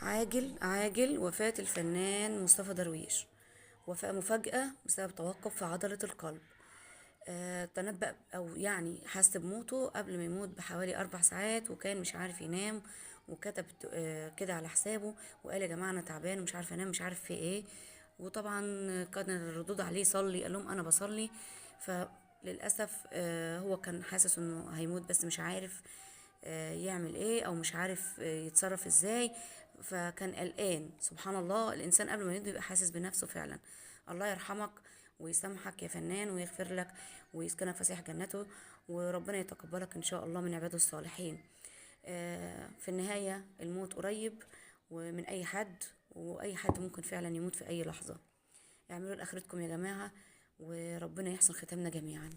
عاجل وفاة الفنان مصطفى درويش. وفاة مفاجأة بسبب توقف في عضلة القلب. تنبأ أو يعني حس بموته قبل ما يموت بحوالي 4 ساعات، وكان مش عارف ينام، وكتب كده على حسابه وقال: يا جماعة أنا تعبان ومش عارف أنام، مش عارف في إيه. وطبعا كان الردود عليه: صلي. قال لهم: أنا بصلي. فللأسف هو كان حاسس إنه هيموت، بس مش عارف يعمل ايه، او مش عارف يتصرف ازاي. فكان قلقان. سبحان الله، الانسان قبل ما يموت بيبقى حاسس بنفسه فعلا. الله يرحمك ويسامحك يا فنان، ويغفر لك ويسكنك فسيح جنته، وربنا يتقبلك ان شاء الله من عباده الصالحين. في النهاية الموت قريب ومن اي حد، واي حد ممكن فعلا يموت في اي لحظة. اعملوا لاخرتكم يا جماعة، وربنا يحسن ختامنا جميعا.